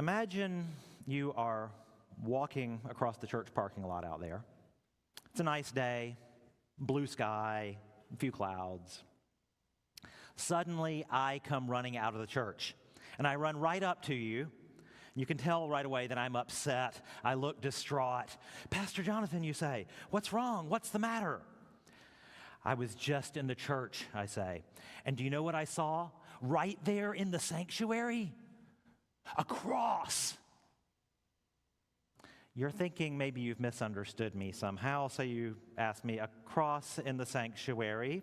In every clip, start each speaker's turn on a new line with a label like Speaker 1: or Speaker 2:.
Speaker 1: Imagine you are walking across the church parking lot out there. It's a nice day, blue sky, a few clouds. Suddenly, I come running out of the church, and I run right up to you. You can tell right away that I'm upset. I look distraught. "Pastor Jonathan," you say, "what's wrong? What's the matter?" "I was just in the church," I say. "And do you know what I saw? Right there in the sanctuary? A cross." You're thinking maybe you've misunderstood me somehow, so you ask me, "A cross in the sanctuary?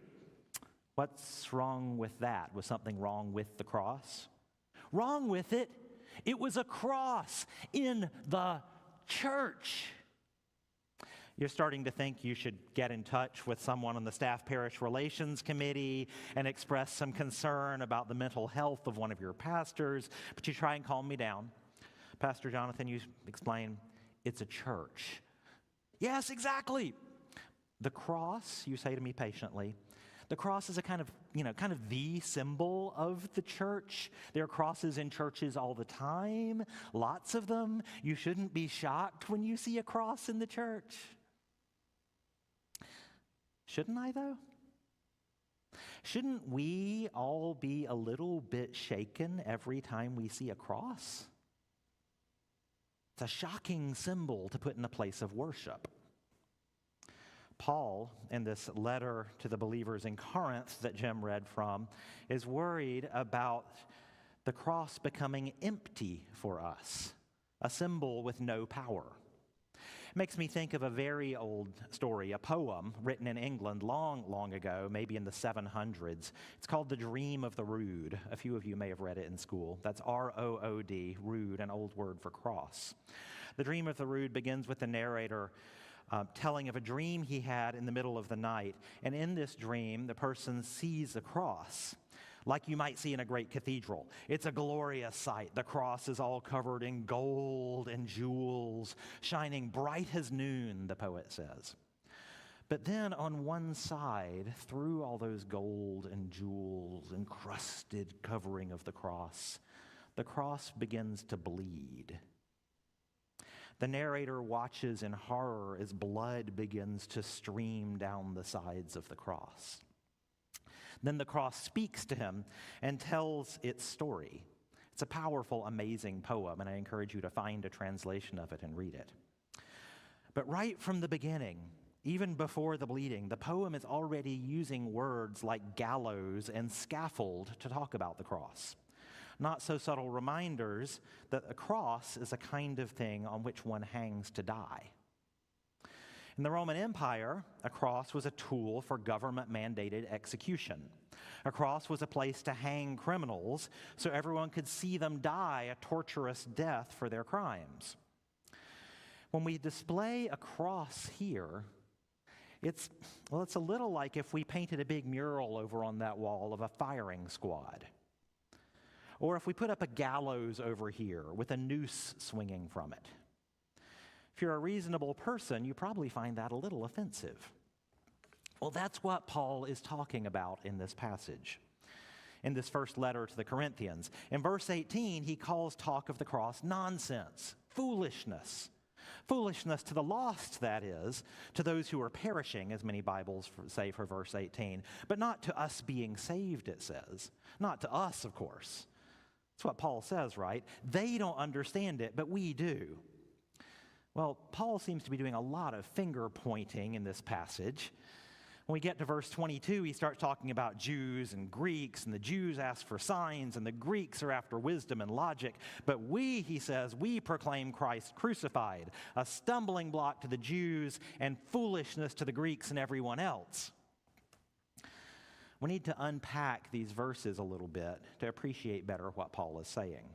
Speaker 1: What's wrong with that? Was something wrong with the cross?" Wrong with it? It was a cross in the church. You're starting to think you should get in touch with someone on the staff parish relations committee and express some concern about the mental health of one of your pastors, but you try and calm me down. "Pastor Jonathan," you explain, "it's a church." "Yes, exactly." "The cross," you say to me patiently, "the cross is a kind of the symbol of the church. There are crosses in churches all the time, lots of them. You shouldn't be shocked when you see a cross in the church." Shouldn't I, though? Shouldn't we all be a little bit shaken every time we see a cross? It's a shocking symbol to put in a place of worship. Paul, in this letter to the believers in Corinth that Jim read from, is worried about the cross becoming empty for us, a symbol with no power. It makes me think of a very old story, a poem written in England long, long ago, maybe in the 700s. It's called The Dream of the Rood. A few of you may have read it in school. That's R-O-O-D, rood, an old word for cross. The Dream of the Rood begins with the narrator telling of a dream he had in the middle of the night. And in this dream, the person sees a cross, like you might see in a great cathedral. It's a glorious sight. The cross is all covered in gold and jewels, shining bright as noon, the poet says. But then on one side, through all those gold and jewels, encrusted covering of the cross begins to bleed. The narrator watches in horror as blood begins to stream down the sides of the cross. Then the cross speaks to him and tells its story. It's a powerful, amazing poem, and I encourage you to find a translation of it and read it. But right from the beginning, even before the bleeding, the poem is already using words like gallows and scaffold to talk about the cross. Not so subtle reminders that a cross is a kind of thing on which one hangs to die. In the Roman Empire, a cross was a tool for government-mandated execution. A cross was a place to hang criminals so everyone could see them die a torturous death for their crimes. When we display a cross here, it's a little like if we painted a big mural over on that wall of a firing squad. Or if we put up a gallows over here with a noose swinging from it. If you're a reasonable person, you probably find that a little offensive. Well, that's what Paul is talking about in this passage, in this first letter to the Corinthians. In verse 18, he calls talk of the cross nonsense, foolishness. Foolishness to the lost, that is, to those who are perishing, as many Bibles say for verse 18, but not to us being saved, it says. Not to us, of course. That's what Paul says, right? They don't understand it, but we do. Well, Paul seems to be doing a lot of finger pointing in this passage. When we get to verse 22, he starts talking about Jews and Greeks, and the Jews ask for signs, and the Greeks are after wisdom and logic. But we, he says, we proclaim Christ crucified, a stumbling block to the Jews and foolishness to the Greeks and everyone else. We need to unpack these verses a little bit to appreciate better what Paul is saying.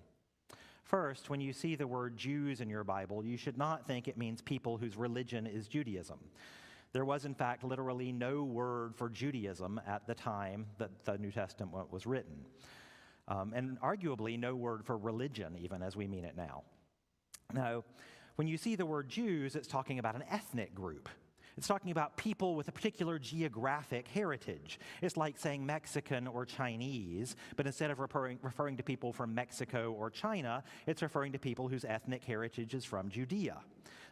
Speaker 1: First, when you see the word Jews in your Bible, you should not think it means people whose religion is Judaism. There was, in fact, literally no word for Judaism at the time that the New Testament was written. And arguably no word for religion, even as we mean it now. Now, when you see the word Jews, it's talking about an ethnic group. It's talking about people with a particular geographic heritage. It's like saying Mexican or Chinese, but instead of referring to people from Mexico or China, it's referring to people whose ethnic heritage is from Judea.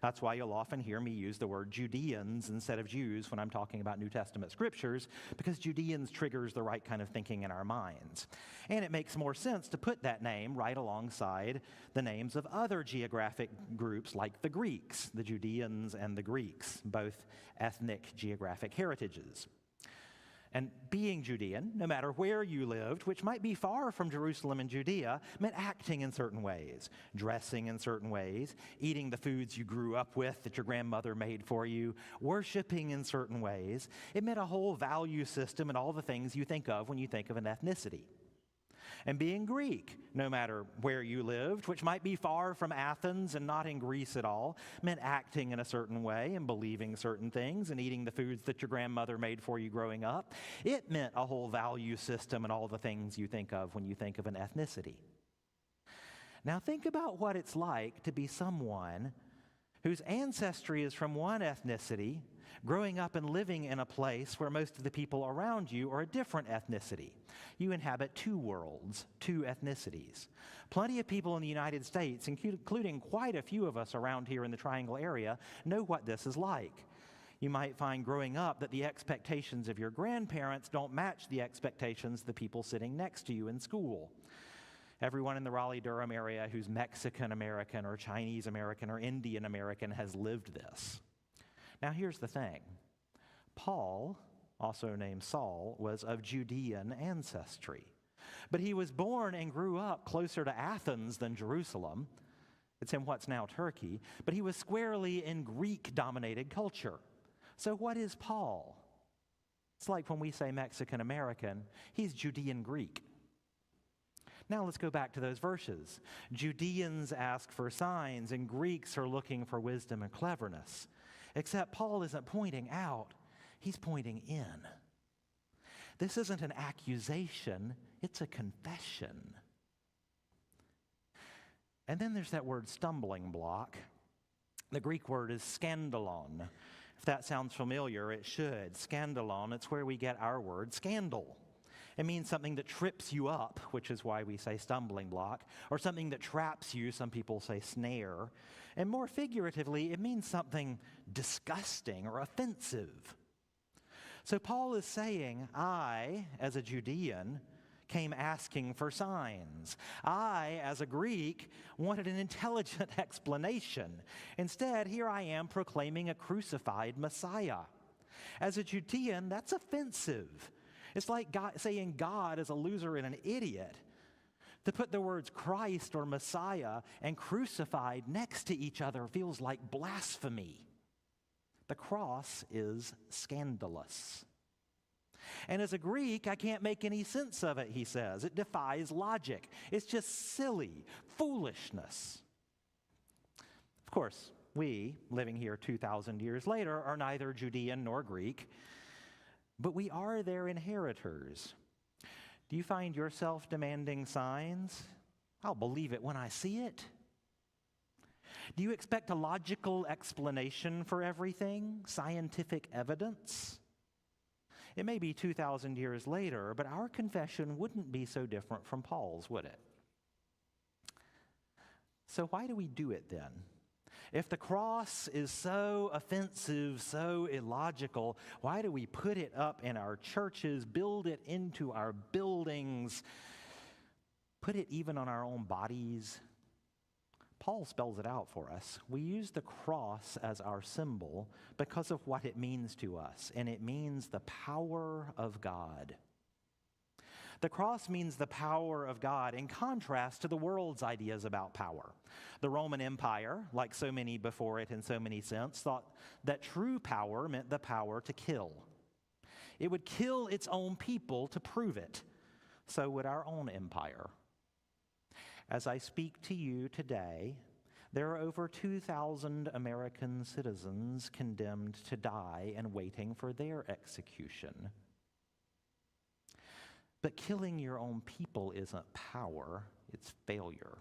Speaker 1: That's why you'll often hear me use the word Judeans instead of Jews when I'm talking about New Testament scriptures, because Judeans triggers the right kind of thinking in our minds. And it makes more sense to put that name right alongside the names of other geographic groups like the Greeks, the Judeans and the Greeks, both ethnic geographic heritages. And being Judean, no matter where you lived, which might be far from Jerusalem and Judea, meant acting in certain ways, dressing in certain ways, eating the foods you grew up with that your grandmother made for you, worshiping in certain ways. It meant a whole value system and all the things you think of when you think of an ethnicity. And being Greek, no matter where you lived, which might be far from Athens and not in Greece at all, meant acting in a certain way and believing certain things and eating the foods that your grandmother made for you growing up. It meant a whole value system and all the things you think of when you think of an ethnicity. Now think about what it's like to be someone whose ancestry is from one ethnicity, growing up and living in a place where most of the people around you are a different ethnicity. You inhabit two worlds, two ethnicities. Plenty of people in the United States, including quite a few of us around here in the Triangle area, know what this is like. You might find growing up that the expectations of your grandparents don't match the expectations of the people sitting next to you in school. Everyone in the Raleigh-Durham area who's Mexican-American or Chinese-American or Indian-American has lived this. Now here's the thing. Paul, also named Saul, was of Judean ancestry. But he was born and grew up closer to Athens than Jerusalem. It's in what's now Turkey. But he was squarely in Greek-dominated culture. So what is Paul? It's like when we say Mexican-American, he's Judean Greek. Now let's go back to those verses. Judeans ask for signs, and Greeks are looking for wisdom and cleverness. Except Paul isn't pointing out, he's pointing in. This isn't an accusation, it's a confession. And then there's that word stumbling block. The Greek word is scandalon. If that sounds familiar, it should. Scandalon, it's where we get our word scandal. It means something that trips you up, which is why we say stumbling block, or something that traps you, some people say snare. And more figuratively, it means something disgusting or offensive. So Paul is saying, I, as a Judean, came asking for signs. I, as a Greek, wanted an intelligent explanation. Instead, here I am proclaiming a crucified Messiah. As a Judean, that's offensive. It's like saying God is a loser and an idiot. To put the words Christ or Messiah and crucified next to each other feels like blasphemy. The cross is scandalous. And as a Greek, I can't make any sense of it, he says. It defies logic. It's just silly foolishness. Of course, we, living here 2,000 years later, are neither Judean nor Greek, but we are their inheritors. Do you find yourself demanding signs? I'll believe it when I see it. Do you expect a logical explanation for everything? Scientific evidence? It may be 2,000 years later, but our confession wouldn't be so different from Paul's, would it? So why do we do it then? If the cross is so offensive, so illogical, why do we put it up in our churches, build it into our buildings, put it even on our own bodies? Paul spells it out for us. We use the cross as our symbol because of what it means to us, and it means the power of God. The cross means the power of God in contrast to the world's ideas about power. The Roman Empire, like so many before it in so many sense, thought that true power meant the power to kill. It would kill its own people to prove it. So would our own empire. As I speak to you today, there are over 2,000 American citizens condemned to die and waiting for their execution. But killing your own people isn't power, it's failure.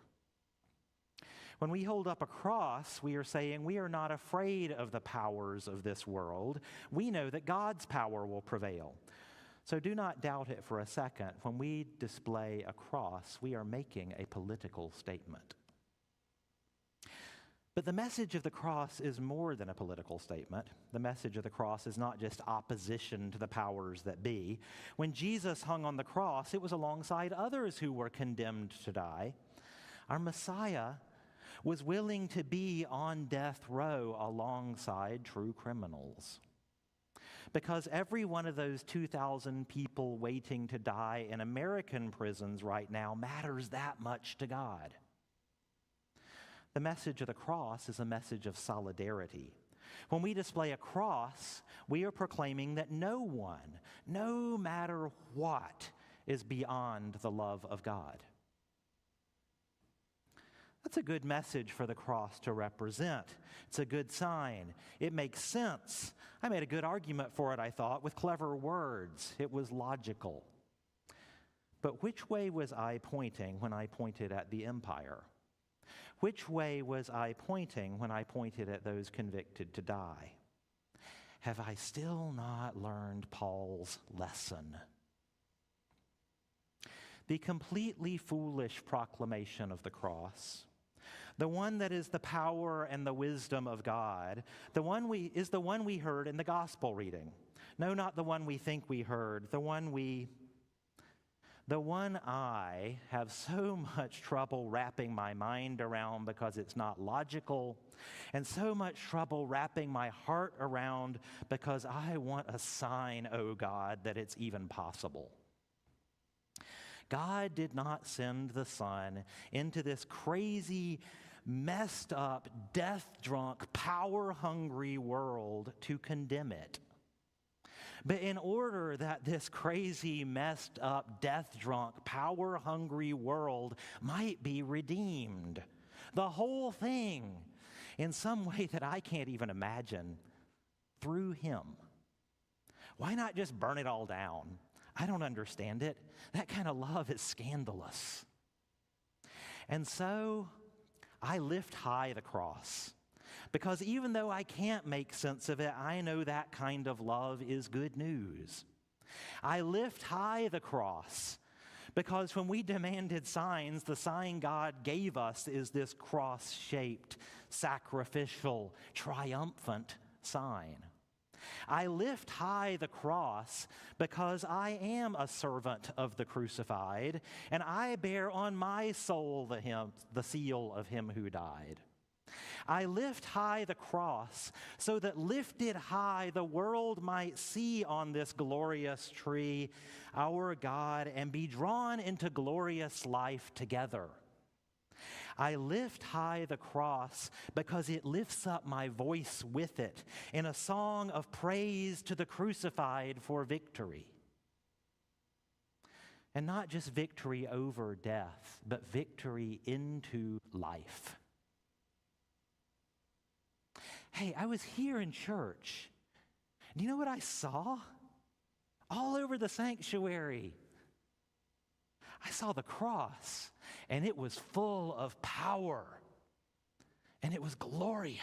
Speaker 1: When we hold up a cross, we are saying we are not afraid of the powers of this world. We know that God's power will prevail. So do not doubt it for a second. When we display a cross, we are making a political statement. But the message of the cross is more than a political statement. The message of the cross is not just opposition to the powers that be. When Jesus hung on the cross, it was alongside others who were condemned to die. Our Messiah was willing to be on death row alongside true criminals. Because every one of those 2,000 people waiting to die in American prisons right now matters that much to God. The message of the cross is a message of solidarity. When we display a cross, we are proclaiming that no one, no matter what, is beyond the love of God. That's a good message for the cross to represent. It's a good sign. It makes sense. I made a good argument for it, I thought, with clever words. It was logical. But which way was I pointing when I pointed at the empire? Which way was I pointing when I pointed at those convicted to die? Have I still not learned Paul's lesson? The completely foolish proclamation of the cross, the one that is the power and the wisdom of God, is the one we heard in the gospel reading. No, not the one we think we heard, the one I have so much trouble wrapping my mind around because it's not logical, and so much trouble wrapping my heart around because I want a sign, oh God, that it's even possible. God did not send the Son into this crazy, messed up, death-drunk, power-hungry world to condemn it. But in order that this crazy, messed up, death-drunk, power-hungry world might be redeemed, the whole thing, in some way that I can't even imagine, through him. Why not just burn it all down? I don't understand it. That kind of love is scandalous. And so I lift high the cross, because even though I can't make sense of it, I know that kind of love is good news. I lift high the cross because when we demanded signs, the sign God gave us is this cross-shaped, sacrificial, triumphant sign. I lift high the cross because I am a servant of the crucified, and I bear on my soul the seal of him who died. I lift high the cross so that lifted high the world might see on this glorious tree our God and be drawn into glorious life together. I lift high the cross because it lifts up my voice with it in a song of praise to the crucified for victory. And not just victory over death, but victory into life. Hey, I was here in church. Do you know what I saw? All over the sanctuary. I saw the cross, and it was full of power, and it was glorious.